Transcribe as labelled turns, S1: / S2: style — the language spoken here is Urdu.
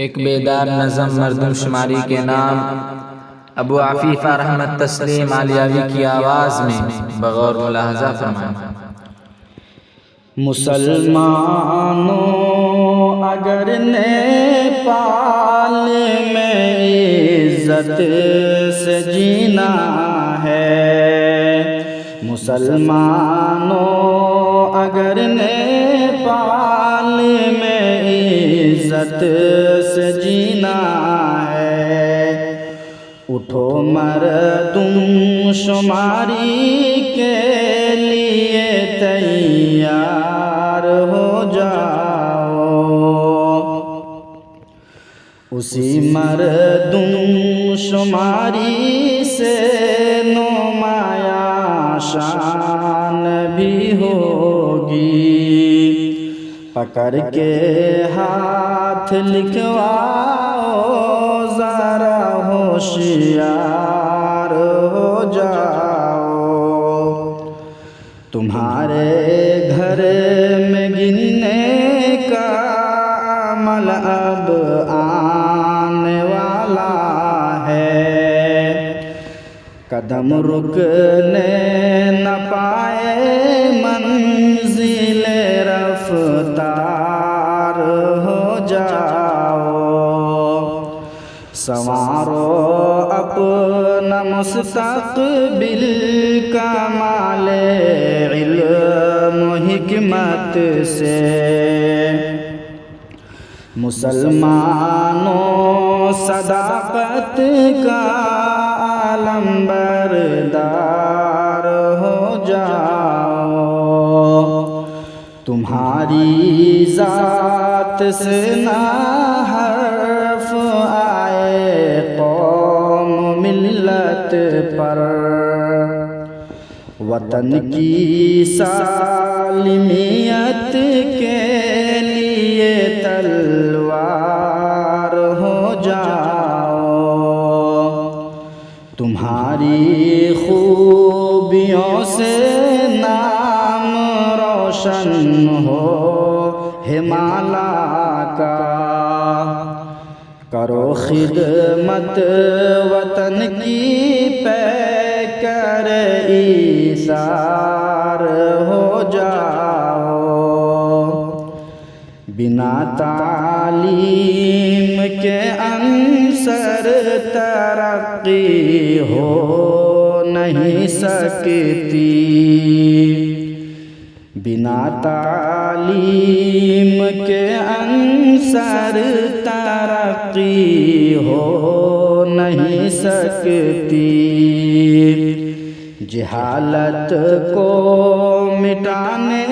S1: ایک بیدار نظم مردم شماری کے نام ابو عفیفہ رحمت تسلیم عالیاوی کی آواز میں بغور ملاحظہ فرمائیں۔
S2: مسلمانوں اگر نیپال میں عزت سے جینا ہے، مسلمانوں اگر نیپال میں عزت سے جینا ہے، اٹھو مردم شماری کے لیے تیار ہو جاؤ، اسی مردم شماری سے نمایاں شان بھی ہوگی، پکڑ کے ہاتھ لکھواؤ ذرا ہوشیار ہو جاؤ، تمہارے گھر میں گننے کا عمل اب آنے والا ہے، قدم رکنے نہ پائے منزل رفتار ہو جاؤ، سنوارو اپنا مستقبل کمال علم و حکمت سے، مسلمانوں صداقت کا علم بردار ہو جاؤ، تمہاری ذات سے نہ حرف آئے قوم ملت پر، وطن کی سالمیت کے لیے تلوار ہو جاؤ، تمہاری خوبیوں سے نام روشن ہو ہمالا کا، کرو خدمت وطن کی پے کر ایثار ہو جاؤ، بنا تعلیم کے عنصر ترقی ہو نہیں سکتی، بنا تعلیم کے عنصر ترقی ہو نہیں سکتی، جہالت کو مٹانے